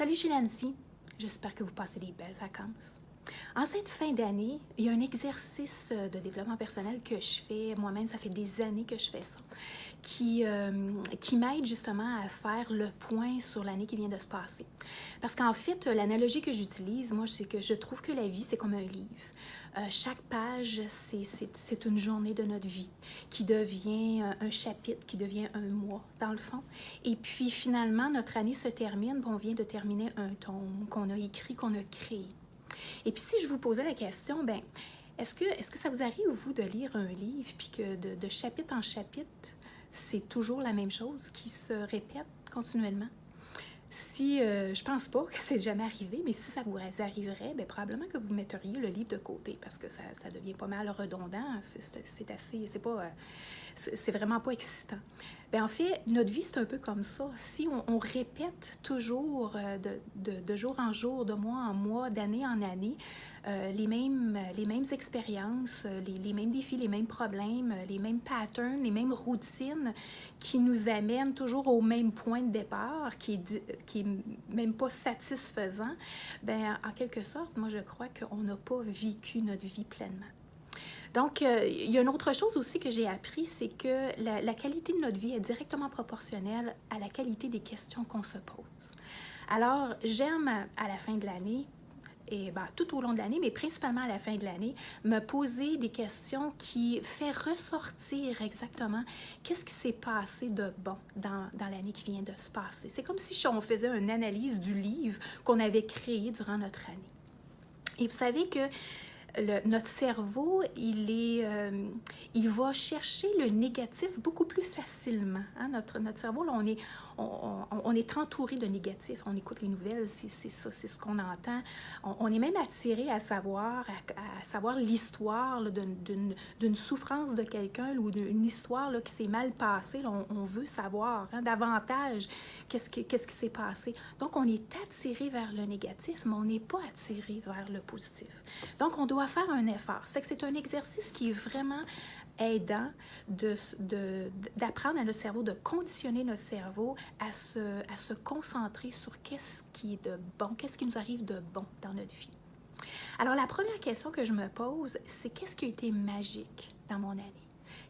Salut, je suis Nancy. J'espère que vous passez des belles vacances. En cette fin d'année, il y a un exercice de développement personnel que je fais moi-même, ça fait des années que je fais ça, qui m'aide justement à faire le point sur l'année qui vient de se passer. Parce qu'en fait, l'analogie que j'utilise, moi, c'est que je trouve que la vie, c'est comme un livre. Chaque page, c'est une journée de notre vie qui devient un chapitre, qui devient un mois, dans le fond. Et puis, finalement, notre année se termine, on vient de terminer un tome qu'on a écrit, qu'on a créé. Et puis, si je vous posais la question, ben, est-ce que ça vous arrive, vous, de lire un livre, puis que de chapitre en chapitre, c'est toujours la même chose qui se répète continuellement? Si, je pense pas que c'est jamais arrivé, mais si ça vous arriverait, bien, probablement que vous metteriez le livre de côté parce que ça devient pas mal redondant. C'est vraiment pas excitant. Bien, en fait, notre vie, c'est un peu comme ça. Si on répète toujours de jour en jour, de mois en mois, d'année en année, les mêmes expériences, les mêmes défis, les mêmes problèmes, les mêmes patterns, les mêmes routines qui nous amènent toujours au même point de départ, qui est même pas satisfaisant, bien, en quelque sorte, moi, je crois qu'on n'a pas vécu notre vie pleinement. Donc, il y a une autre chose aussi que j'ai appris, c'est que la qualité de notre vie est directement proportionnelle à la qualité des questions qu'on se pose. Alors, j'aime à la fin de l'année, et ben, tout au long de l'année, mais principalement à la fin de l'année, me poser des questions qui font ressortir exactement qu'est-ce qui s'est passé de bon dans l'année qui vient de se passer. C'est comme si on faisait une analyse du livre qu'on avait créé durant notre année. Et vous savez que notre cerveau, il va chercher le négatif beaucoup plus facilement. Hein? Notre cerveau, là, on est entouré de négatifs. On écoute les nouvelles, c'est ça, c'est ce qu'on entend. On est même attiré à savoir l'histoire d'une souffrance de quelqu'un ou d'une histoire là, qui s'est mal passée. Là, on veut savoir davantage qu'est-ce qui s'est passé. Donc, on est attiré vers le négatif, mais on n'est pas attiré vers le positif. Donc, on doit faire un effort. Ça fait que c'est un exercice qui est vraiment aidant d'apprendre à notre cerveau, de conditionner notre cerveau à se concentrer sur qu'est-ce qui est de bon, qu'est-ce qui nous arrive de bon dans notre vie. Alors, la première question que je me pose, c'est qu'est-ce qui a été magique dans mon année?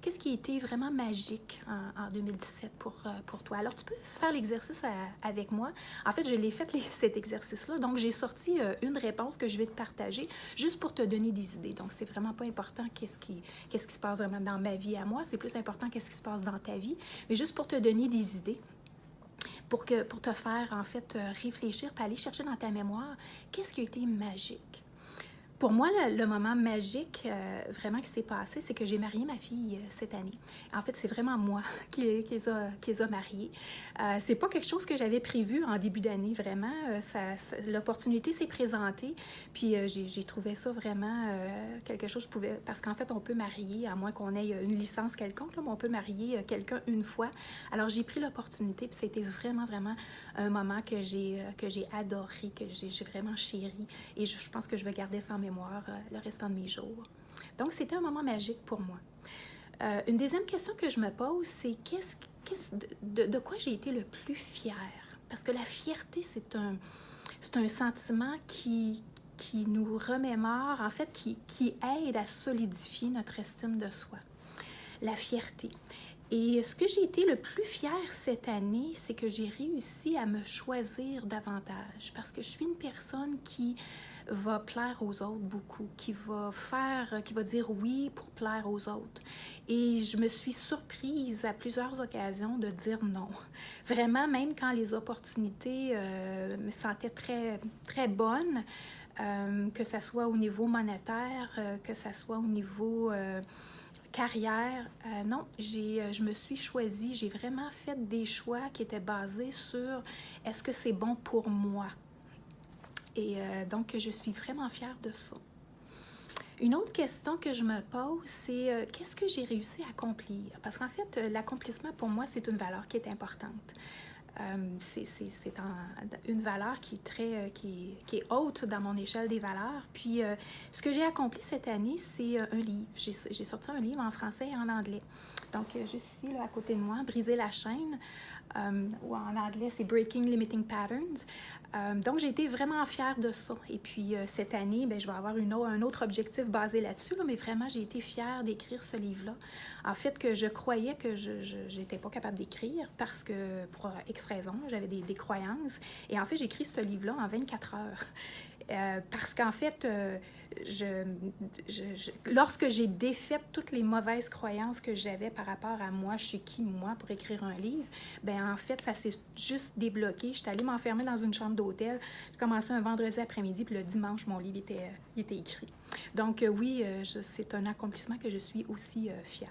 Qu'est-ce qui a été vraiment magique en 2017 pour toi? Alors, tu peux faire l'exercice avec moi. En fait, je l'ai fait cet exercice-là. Donc, j'ai sorti une réponse que je vais te partager juste pour te donner des idées. Donc, c'est vraiment pas important qu'est-ce qui se passe vraiment dans ma vie à moi. C'est plus important qu'est-ce qui se passe dans ta vie. Mais juste pour te donner des idées. Pour te faire, en fait, réfléchir, puis aller chercher dans ta mémoire, qu'est-ce qui a été magique? Pour moi, le moment magique vraiment qui s'est passé, c'est que j'ai marié ma fille cette année. En fait, c'est vraiment moi qui les a mariés. C'est pas quelque chose que j'avais prévu en début d'année, vraiment. L'opportunité s'est présentée, puis j'ai trouvé ça vraiment quelque chose que je pouvais... Parce qu'en fait, on peut marier, à moins qu'on ait une licence quelconque, là, mais on peut marier quelqu'un une fois. Alors, j'ai pris l'opportunité, puis c'était vraiment, vraiment un moment que j'ai adoré, que j'ai vraiment chéri. Et je pense que je vais garder ça en mémoire le restant de mes jours. Donc, c'était un moment magique pour moi. Une deuxième question que je me pose, c'est de quoi j'ai été le plus fière? Parce que la fierté, c'est un sentiment qui nous remémore, en fait, qui aide à solidifier notre estime de soi. La fierté. Et ce que j'ai été le plus fière cette année, c'est que j'ai réussi à me choisir davantage parce que je suis une personne qui va plaire aux autres beaucoup, qui va dire oui pour plaire aux autres. Et je me suis surprise à plusieurs occasions de dire non. Vraiment, même quand les opportunités me sentaient très, très bonnes, que ce soit au niveau monétaire, que ce soit au niveau... carrière, non, je me suis choisie, j'ai vraiment fait des choix qui étaient basés sur est-ce que c'est bon pour moi? Et donc, je suis vraiment fière de ça. Une autre question que je me pose, c'est qu'est-ce que j'ai réussi à accomplir? Parce qu'en fait, l'accomplissement pour moi, c'est une valeur qui est importante. C'est une valeur qui est qui est haute dans mon échelle des valeurs. Puis, ce que j'ai accompli cette année, c'est un livre. J'ai sorti un livre en français et en anglais. Donc, juste ici, là, à côté de moi, Briser la chaîne, ou en anglais, c'est Breaking Limiting Patterns. Donc, j'ai été vraiment fière de ça. Et puis, cette année, bien, je vais avoir un autre objectif basé là-dessus, là, mais vraiment, j'ai été fière d'écrire ce livre-là. En fait, que je croyais que je n'étais pas capable d'écrire parce que, pour X raisons, j'avais des croyances. Et en fait, j'ai écrit ce livre-là en 24 heures. Parce qu'en fait, lorsque j'ai défait toutes les mauvaises croyances que j'avais par rapport à moi, je suis qui, moi, pour écrire un livre, bien, en fait, ça s'est juste débloqué. J'étais allée m'enfermer dans une chambre d'hôtel. J'ai commencé un vendredi après-midi, puis le dimanche, mon livre était écrit. Donc, oui, c'est un accomplissement que je suis aussi fière.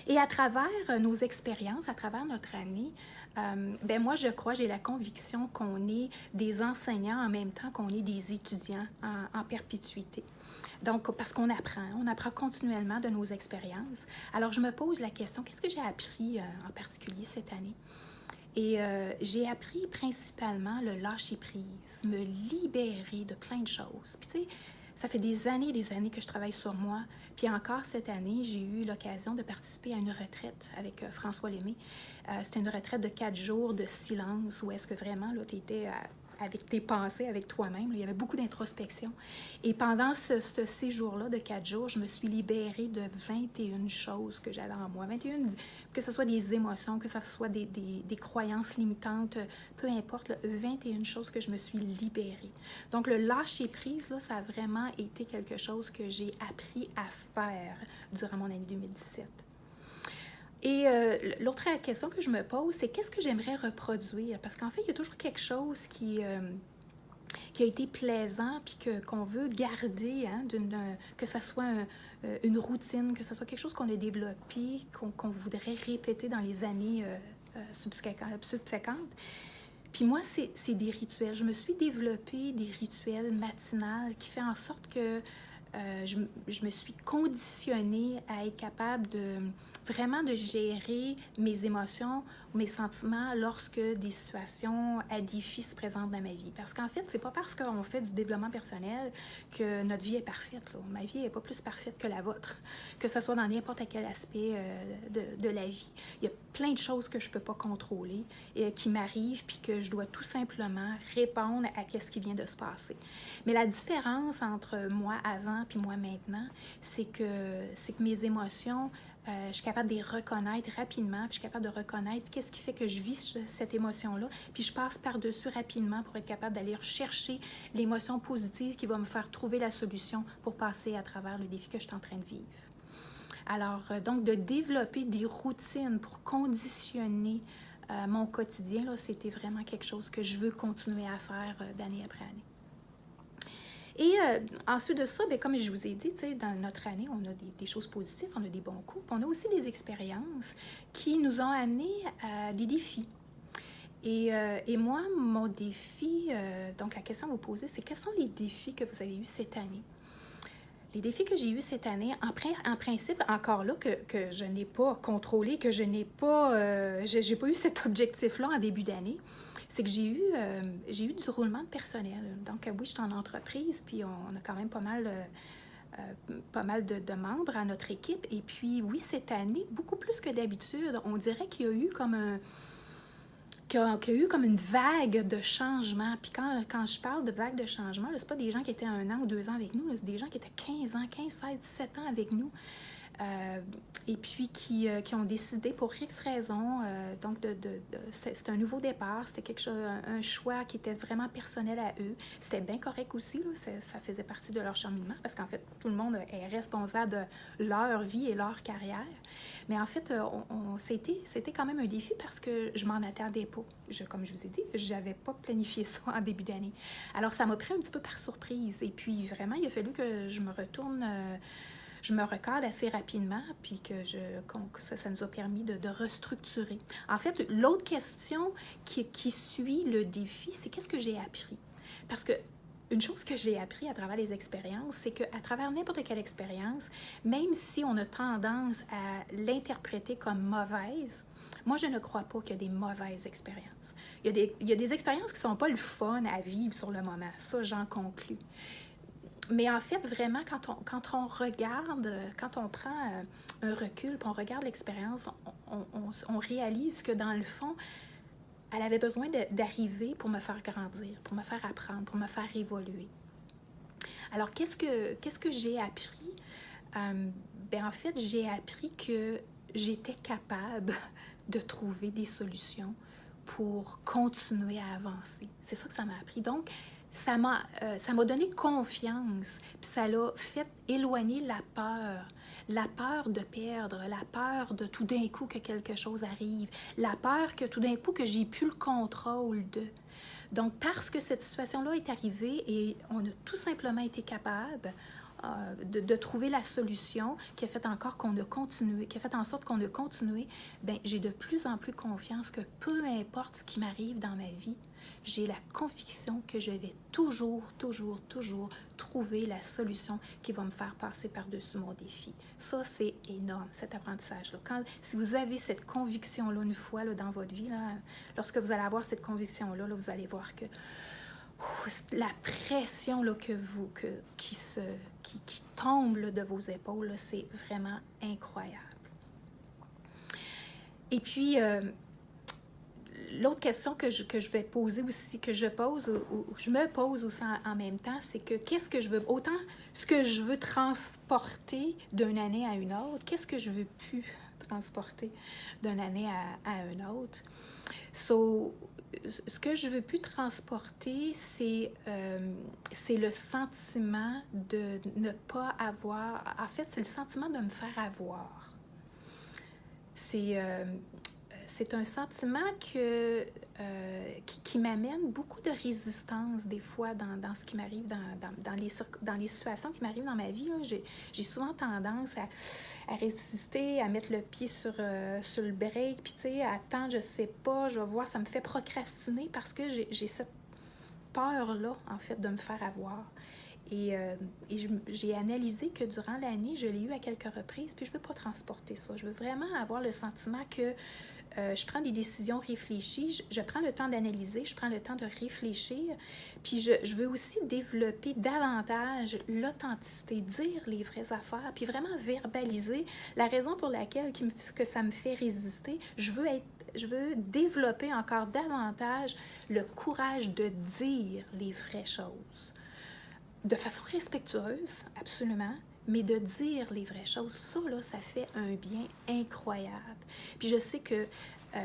Et à travers nos expériences, à travers notre année, ben moi, je crois, j'ai la conviction qu'on est des enseignants en même temps qu'on est des étudiants en perpétuité. Donc, parce qu'on apprend continuellement de nos expériences. Alors, je me pose la question, qu'est-ce que j'ai appris en particulier cette année? Et j'ai appris principalement le lâcher-prise, me libérer de plein de choses. Puis, tu sais, ça fait des années que je travaille sur moi. Puis encore cette année, j'ai eu l'occasion de participer à une retraite avec François Lémé. C'était une retraite de 4 jours de silence où est-ce que vraiment, là, tu étais avec tes pensées, avec toi-même. Il y avait beaucoup d'introspection. Et pendant ce séjour-là de 4 jours, je me suis libérée de 21 choses que j'avais en moi. 21, que ce soit des émotions, que ce soit des croyances limitantes, peu importe, là, 21 choses que je me suis libérée. Donc, le lâcher-prise, là, ça a vraiment été quelque chose que j'ai appris à faire durant mon année 2017. Et l'autre question que je me pose, c'est qu'est-ce que j'aimerais reproduire? Parce qu'en fait, il y a toujours quelque chose qui a été plaisant, puis qu'on veut garder, hein, que ce soit une routine, que ce soit quelque chose qu'on a développé, qu'on voudrait répéter dans les années subséquentes. Puis moi, c'est des rituels. Je me suis développé des rituels matinales qui font en sorte que je me suis conditionnée à être capable vraiment de gérer mes émotions, mes sentiments lorsque des situations à défi se présentent dans ma vie. Parce qu'en fait, c'est pas parce qu'on fait du développement personnel que notre vie est parfaite, là. Ma vie n'est pas plus parfaite que la vôtre, que ce soit dans n'importe quel aspect de la vie. Il y a plein de choses que je peux pas contrôler et qui m'arrivent, puis que je dois tout simplement répondre à ce qui vient de se passer. Mais la différence entre moi avant puis moi maintenant, c'est que mes émotions, je suis capable de les reconnaître rapidement, puis je suis capable de reconnaître qu'est-ce qui fait que je vis cette émotion-là, puis je passe par-dessus rapidement pour être capable d'aller rechercher l'émotion positive qui va me faire trouver la solution pour passer à travers le défi que je suis en train de vivre. Alors, donc, de développer des routines pour conditionner mon quotidien, là, c'était vraiment quelque chose que je veux continuer à faire d'année après année. Et ensuite de ça, bien, comme je vous ai dit, dans notre année, on a des choses positives, on a des bons coups, puis on a aussi des expériences qui nous ont amené à des défis. Et moi, mon défi, donc la question à vous poser, c'est quels sont les défis que vous avez eus cette année? Les défis que j'ai eus cette année, en principe, encore là, que je n'ai pas contrôlé, que je n'ai pas, j'ai pas eu cet objectif-là en début d'année, c'est que j'ai eu du roulement de personnel. Donc, oui, je suis en entreprise, puis on a quand même pas mal de membres à notre équipe. Et puis, oui, cette année, beaucoup plus que d'habitude, on dirait qu'il y a eu comme une vague de changement. Puis quand je parle de vague de changement, ce n'est pas des gens qui étaient 1 an ou 2 ans avec nous, c'est des gens qui étaient 15 ans, 15, 16, 17 ans avec nous. Et puis qui ont décidé pour X raisons, donc c'était un nouveau départ, c'était un choix qui était vraiment personnel à eux. C'était bien correct aussi, là, ça faisait partie de leur cheminement, parce qu'en fait, tout le monde est responsable de leur vie et leur carrière. Mais en fait, c'était quand même un défi parce que je m'en attendais pas. Comme je vous ai dit, je n'avais pas planifié ça en début d'année. Alors, ça m'a pris un petit peu par surprise. Et puis, vraiment, il a fallu que je me retourne... je me recadre assez rapidement, puis que ça nous a permis de restructurer. En fait, l'autre question qui suit le défi, c'est qu'est-ce que j'ai appris? Parce que une chose que j'ai appris à travers les expériences, c'est qu'à travers n'importe quelle expérience, même si on a tendance à l'interpréter comme mauvaise, Moi, je ne crois pas qu'il y a des mauvaises expériences. Il y a des expériences qui ne sont pas le fun à vivre sur le moment. Ça, j'en conclus. Mais en fait, vraiment, quand on regarde, quand on prend un recul, puis on regarde l'expérience, on réalise que dans le fond, elle avait besoin d'arriver pour me faire grandir, pour me faire apprendre, pour me faire évoluer. Alors, qu'est-ce que j'ai appris? En fait, j'ai appris que j'étais capable de trouver des solutions pour continuer à avancer. C'est ça que ça m'a appris. Donc, ça m'a donné confiance, puis ça l'a fait éloigner la peur de perdre, la peur de tout d'un coup que quelque chose arrive, la peur que tout d'un coup que j'ai plus le contrôle de. Donc, parce que cette situation-là est arrivée et on a tout simplement été capable de trouver la solution qui a fait encore qu'on a continué, qui a fait en sorte qu'on a continué, j'ai de plus en plus confiance que peu importe ce qui m'arrive dans ma vie, j'ai la conviction que je vais toujours trouver la solution qui va me faire passer par-dessus mon défi. Ça, c'est énorme, cet apprentissage-là. Si vous avez cette conviction-là une fois là, dans votre vie, là, lorsque vous allez avoir cette conviction-là, là, vous allez voir que la pression là, qui tombe là, de vos épaules, là, c'est vraiment incroyable. Et puis, l'autre question que je vais poser aussi, que je me pose aussi en même temps, c'est que qu'est-ce que je veux, autant ce que je veux transporter d'une année à une autre, qu'est-ce que je veux plus transporter d'une année à une autre. Ce que je veux plus transporter, c'est le sentiment de ne pas avoir... En fait, c'est le sentiment de me faire avoir. C'est un sentiment qui m'amène beaucoup de résistance des fois dans ce qui m'arrive, dans les situations qui m'arrivent dans ma vie. J'ai souvent tendance à résister, à mettre le pied sur le break, puis tu sais, attends, je sais pas, je vais voir, ça me fait procrastiner parce que j'ai cette peur-là, en fait, de me faire avoir. Et j'ai analysé que durant l'année, je l'ai eu à quelques reprises, puis je ne veux pas transporter ça. Je veux vraiment avoir le sentiment que je prends des décisions réfléchies, je prends le temps d'analyser, je prends le temps de réfléchir, puis je veux aussi développer davantage l'authenticité, dire les vraies affaires, puis vraiment verbaliser la raison pour laquelle que ça me fait résister. Je veux développer encore davantage le courage de dire les vraies choses. De façon respectueuse, absolument, mais de dire les vraies choses, ça, là, ça fait un bien incroyable. Puis je sais que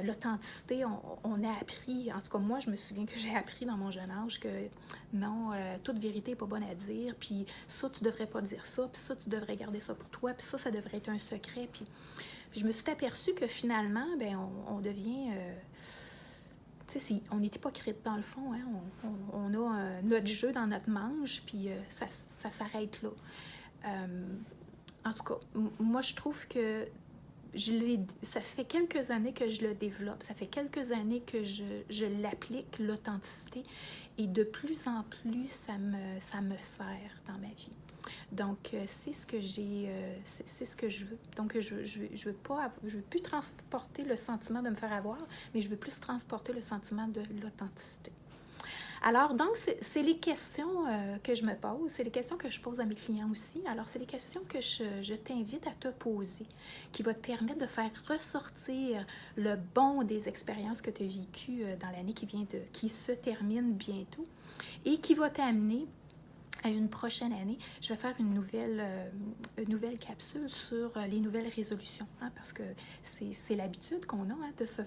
l'authenticité, on a appris, en tout cas moi, je me souviens que j'ai appris dans mon jeune âge que non, toute vérité n'est pas bonne à dire, puis ça, tu devrais pas dire ça, puis ça, tu devrais garder ça pour toi, puis ça devrait être un secret. Puis je me suis aperçue que finalement, on devient... tu sais, on est hypocrite dans le fond, hein? On a notre jeu dans notre manche, puis ça s'arrête là. En tout cas, moi, je trouve que ça fait quelques années que je le développe, ça fait quelques années que je l'applique, l'authenticité, et de plus en plus, ça me sert dans ma vie. Donc, c'est ce que c'est ce que je veux. Donc, je veux plus transporter le sentiment de me faire avoir, mais je veux plus transporter le sentiment de l'authenticité. Alors, donc, c'est les questions que je me pose, c'est les questions que je pose à mes clients aussi. Alors, c'est les questions que je t'invite à te poser, qui vont te permettre de faire ressortir le bon des expériences que tu as vécues dans l'année qui se termine bientôt et qui va t'amener à une prochaine année. Je vais faire une nouvelle capsule sur les nouvelles résolutions, hein, parce que c'est l'habitude qu'on a hein, de se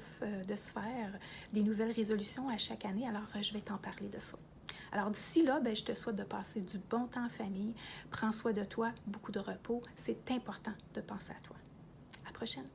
faire des nouvelles résolutions à chaque année. Alors, je vais t'en parler de ça. Alors, d'ici là, je te souhaite de passer du bon temps en famille. Prends soin de toi, beaucoup de repos. C'est important de penser à toi. À la prochaine.